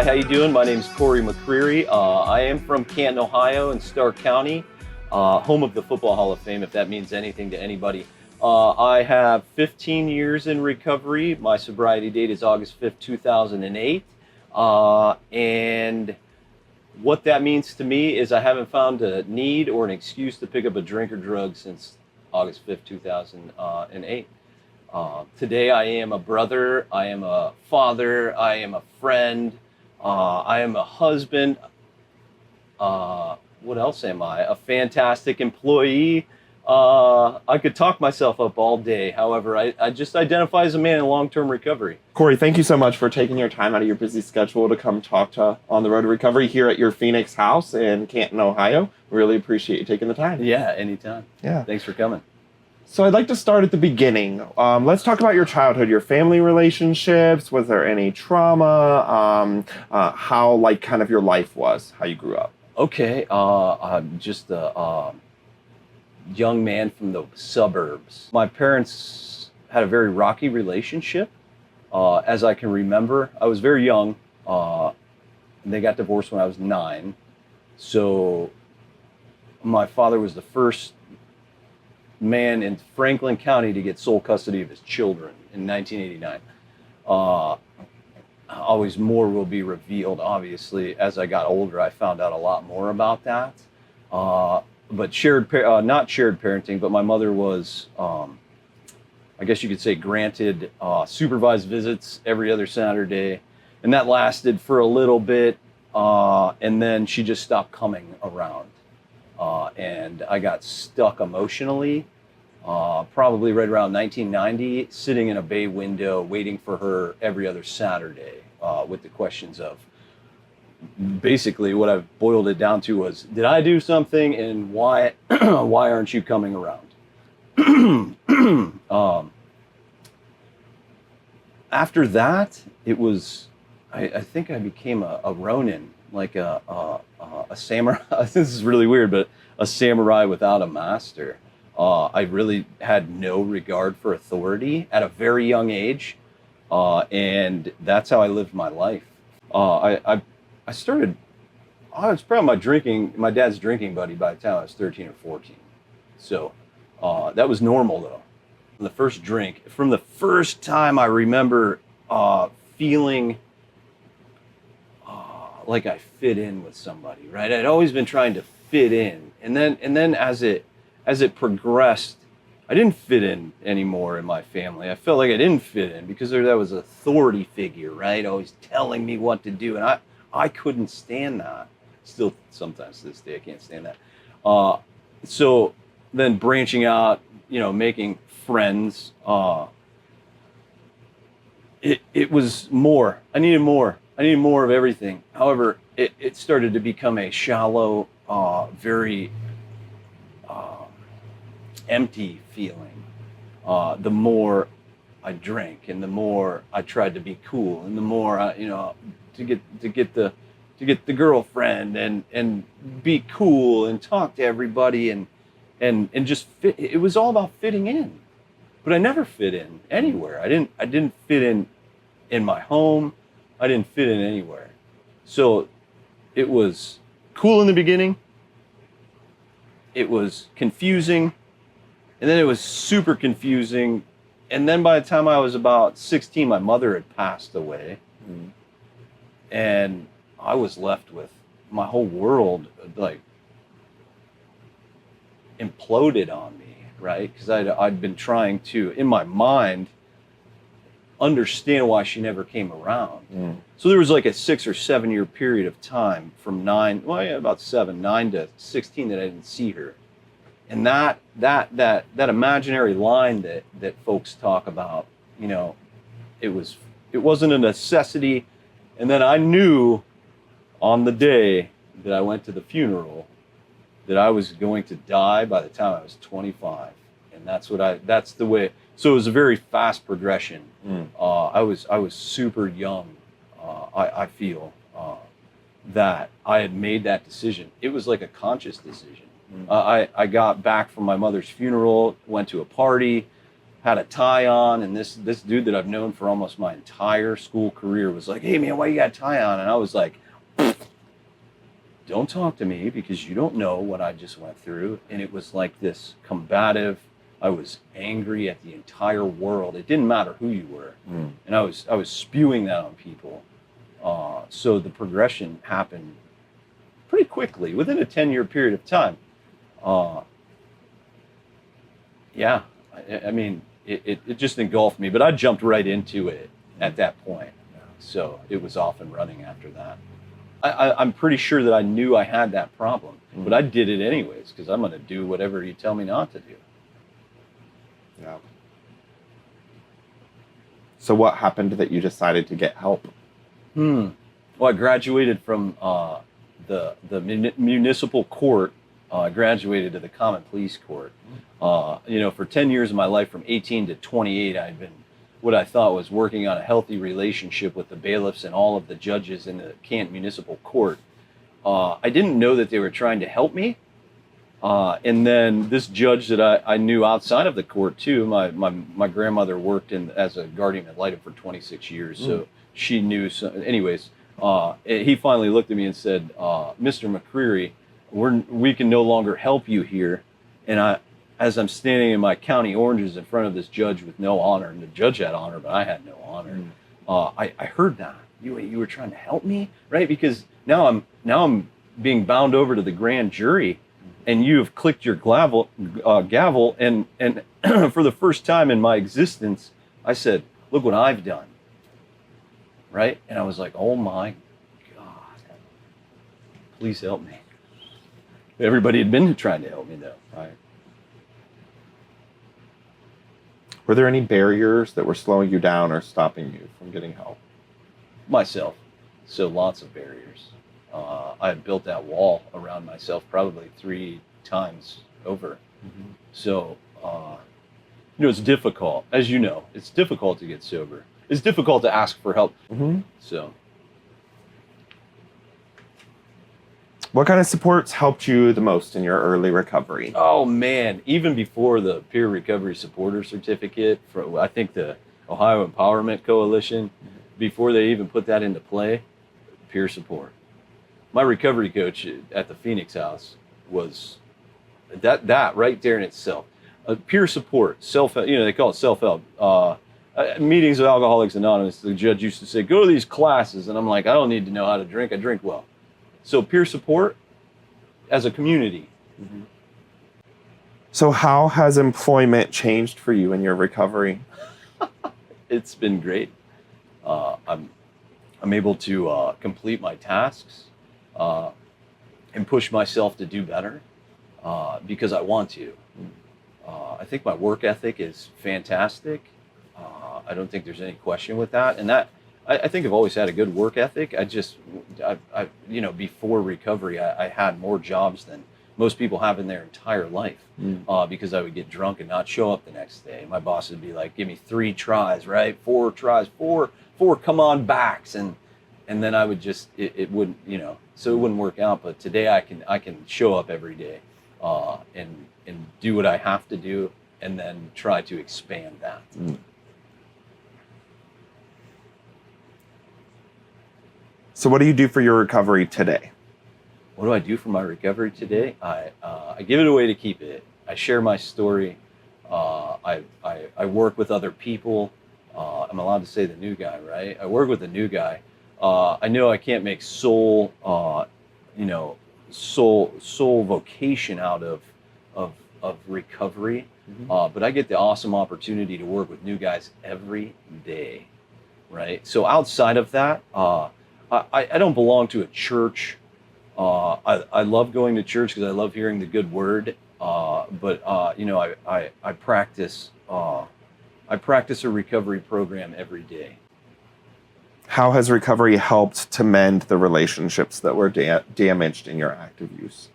how you doing? My name is Korey McCreary. I am from Canton, Ohio in Stark County, home of the Football Hall of Fame, if that means anything to anybody. I have 15 years in recovery. My sobriety date is August 5th, 2008. And what that means to me is I haven't found a need or an excuse to pick up a drink or drug since August 5th, 2008. Today I am a brother, I am a father, I am a friend, I am a husband. What else am I? A fantastic employee. I could talk myself up all day. However, I just identify as a man in long-term recovery. Korey, thank you so much for taking your time out of your busy schedule to come talk to On the Road to Recovery here at your Phoenix house in Canton, Ohio. Really appreciate you taking the time. Yeah, anytime. Yeah. Thanks for coming. So I'd like to start at the beginning. Let's talk about your childhood, your family relationships. Was there any trauma? How, like, kind of your life was, how you grew up? Okay, I'm just a young man from the suburbs. My parents had a very rocky relationship, as I can remember. I was very young, and they got divorced when I was 9. So my father was the first man in Franklin County to get sole custody of his children in 1989. Always more will be revealed, obviously. As I got older, I found out a lot more about that. But not shared parenting, but my mother was, I guess you could say, granted supervised visits every other Saturday. And that lasted for a little bit, and then she just stopped coming around. And I got stuck emotionally, probably right around 1990, sitting in a bay window waiting for her every other Saturday, with the questions of, basically what I've boiled it down to was, did I do something, and why why aren't you coming around? After that, it was, I think I became a Ronin, like a samurai. This is really weird, but a samurai without a master. I really had no regard for authority at a very young age, and that's how I lived my life. I was probably my dad's drinking buddy by the time I was 13 or 14. So that was normal, though. The first drink, from the first time I remember feeling like I fit in with somebody, right? I'd always been trying to fit in. And then as it progressed, I didn't fit in anymore in my family. I felt like I didn't fit in because that was an authority figure, right? Always telling me what to do. And I couldn't stand that. Still, sometimes to this day, I can't stand that. So then branching out, making friends, it was more. I needed more. I needed more of everything. However, it started to become a shallow, very empty feeling. The more I drank, and the more I tried to be cool, and the more to get the girlfriend and be cool and talk to everybody and just fit. It was all about fitting in, but I never fit in anywhere. I didn't fit in my home. I didn't fit in anywhere. So it was cool in the beginning. It was confusing. And then it was super confusing. And then by the time I was about 16, my mother had passed away. Mm-hmm. And I was left with my whole world, like, imploded on me, right? Because I'd been trying to, in my mind, understand why she never came around. Mm. So there was like a 6 or 7 year period of time from 9 to 16 that I didn't see her. And that imaginary line that folks talk about, it wasn't a necessity. And then I knew on the day that I went to the funeral that I was going to die by the time I was 25. And that's the way. So it was a very fast progression. Mm. I was super young. I feel that I had made that decision. It was like a conscious decision. Mm. I got back from my mother's funeral, went to a party, had a tie on, and this dude that I've known for almost my entire school career was like, "Hey man, why you got a tie on?" And I was like, "Don't talk to me because you don't know what I just went through." And it was like this combative. I was angry at the entire world. It didn't matter who you were, and I was spewing that on people. So the progression happened pretty quickly within a 10-year period of time. Yeah, I mean, it just engulfed me, but I jumped right into it at that point. So it was off and running after that. I'm pretty sure that I knew I had that problem, but I did it anyways because I'm going to do whatever you tell me not to do. Yeah. So what happened that you decided to get help? Well, I graduated from the municipal court. I graduated to the common police court. For 10 years of my life, from 18 to 28, I'd been what I thought was working on a healthy relationship with the bailiffs and all of the judges in the Canton Municipal Court. I didn't know that they were trying to help me. And then this judge that I knew outside of the court too, my grandmother worked as a guardian ad litem for 26 years, so she knew. Anyways, he finally looked at me and said, "Mr. McCreary, we can no longer help you here." And as I'm standing in my county oranges in front of this judge with no honor, and the judge had honor, but I had no honor. I heard that you were trying to help me, right? Because now I'm being bound over to the grand jury. And you have clicked your gavel, and for the first time in my existence, I said, "Look what I've done," right? And I was like, "Oh my God, please help me." Everybody had been trying to help me though, right? Were there any barriers that were slowing you down or stopping you from getting help? Myself, so lots of barriers. I had built that wall around myself probably 3 times over. So, it's difficult. As you know, it's difficult to get sober. It's difficult to ask for help. So. What kind of supports helped you the most in your early recovery? Oh man, even before the Peer Recovery Supporter Certificate for, I think, the Ohio Empowerment Coalition, before they even put that into play, peer support. My recovery coach at the Phoenix House was that right there in itself. Peer support, self-help, they call it self-help. Meetings with Alcoholics Anonymous, the judge used to say, "Go to these classes." And I'm like, I don't need to know how to drink. I drink well. So peer support as a community. So how has employment changed for you in your recovery? It's been great. I'm able to complete my tasks and push myself to do better because I want to. I think my work ethic is fantastic. I don't think there's any question with that. And that I think I've always had a good work ethic. Before recovery, I had more jobs than most people have in their entire life because I would get drunk and not show up the next day. My boss would be like, "Give me 3 tries, right? 4 tries, four come on backs," and then I would just it wouldn't, so it wouldn't work out. But today I can show up every day and do what I have to do, and then try to expand that. So what do you do for your recovery today? What do I do for my recovery today? I give it away to keep it. I share my story. I work with other people. I'm allowed to say the new guy, right? I work with the new guy. I know I can't make soul vocation out of recovery, but I get the awesome opportunity to work with new guys every day, right? So outside of that, I don't belong to a church. I love going to church because I love hearing the good word. But I practice a recovery program every day. How has recovery helped to mend the relationships that were damaged in your active use?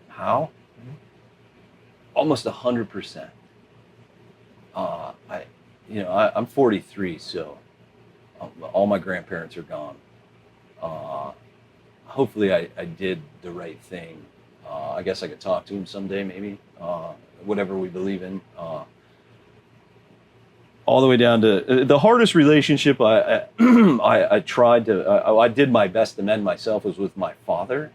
How? Almost 100%. I'm 43, so all my grandparents are gone. Hopefully I did the right thing. I guess I could talk to him someday, maybe. Whatever we believe in. all the way down to the hardest relationship I tried to, I did my best to mend myself was with my father,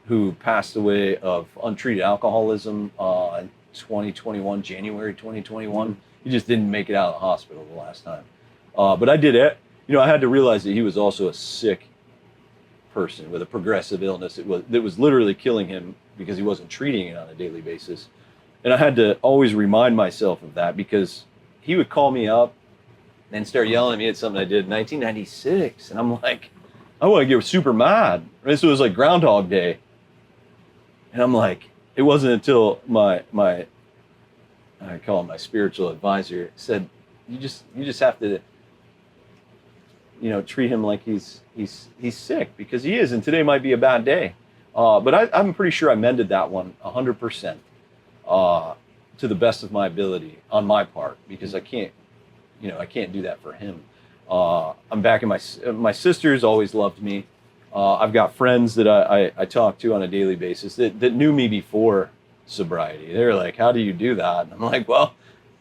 who passed away of untreated alcoholism in 2021, January 2021. He just didn't make it out of the hospital the last time. But I did it. I had to realize that he was also a sick person with a progressive illness. That was literally killing him because he wasn't treating it on a daily basis. And I had to always remind myself of that, because he would call me up and start yelling at me at something I did in 1996. And I'm like, I want to get super mad. This was like Groundhog Day. And I'm like, it wasn't until my I call him my spiritual advisor, said, you just have to, treat him like he's sick, because he is, and today might be a bad day. But I'm pretty sure I mended that one 100% to the best of my ability on my part, because I can't do that for him. I'm back in my sisters always loved me. I've got friends that I talk to on a daily basis that knew me before sobriety. They're like, how do you do that? And I'm like, well,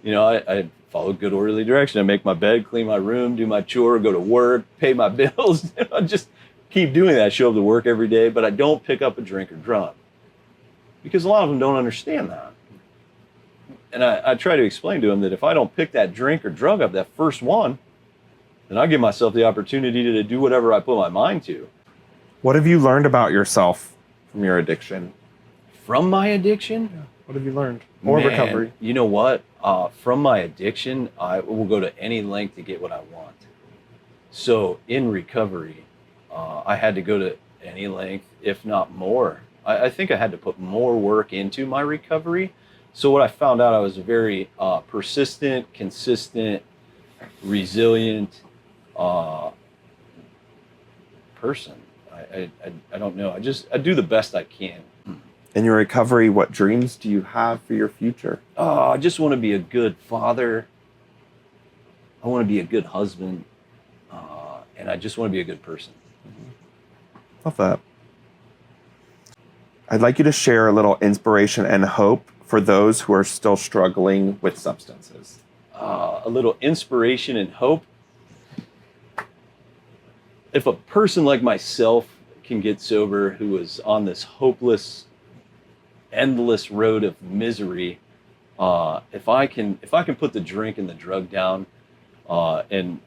I follow good orderly direction. I make my bed, clean my room, do my chore, go to work, pay my bills. I just keep doing that. Show up to work every day, but I don't pick up a drink or drug, because a lot of them don't understand that. And I try to explain to them that if I don't pick that drink or drug up, that first one, then I give myself the opportunity to do whatever I put my mind to. What have you learned about yourself from your addiction? From my addiction? What have you learned? Or recovery? You know what? From my addiction, I will go to any length to get what I want. So in recovery, I had to go to any length, if not more. I think I had to put more work into my recovery. So what I found out, I was a very persistent, consistent, resilient person. I don't know. I do the best I can. In your recovery, what dreams do you have for your future? I just want to be a good father. I want to be a good husband. And I just want to be a good person. Love that. I'd like you to share a little inspiration and hope for those who are still struggling with substances. A little inspiration and hope. If a person like myself can get sober, who is on this hopeless, endless road of misery, if I can put the drink and the drug down, and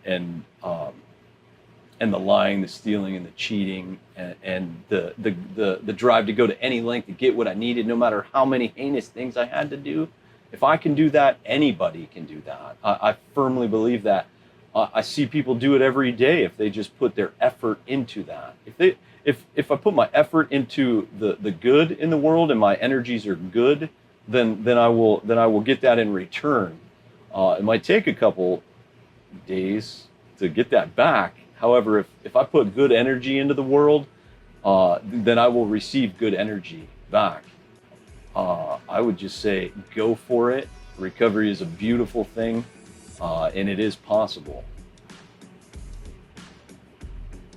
the lying, the stealing, and the cheating, and the drive to go to any length to get what I needed, no matter how many heinous things I had to do, if I can do that, anybody can do that. I firmly believe that. I see people do it every day if they just put their effort into that. If I put my effort into the good in the world and my energies are good, then I will get that in return. It might take a couple days to get that back. However, if I put good energy into the world, then I will receive good energy back. I would just say, go for it. Recovery is a beautiful thing, and it is possible.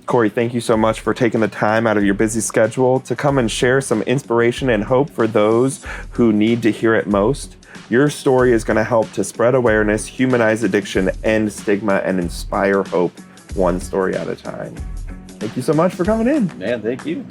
Korey, thank you so much for taking the time out of your busy schedule to come and share some inspiration and hope for those who need to hear it most. Your story is going to help to spread awareness, humanize addiction, end stigma, and inspire hope, one story at a time. Thank you so much for coming in. Man, thank you.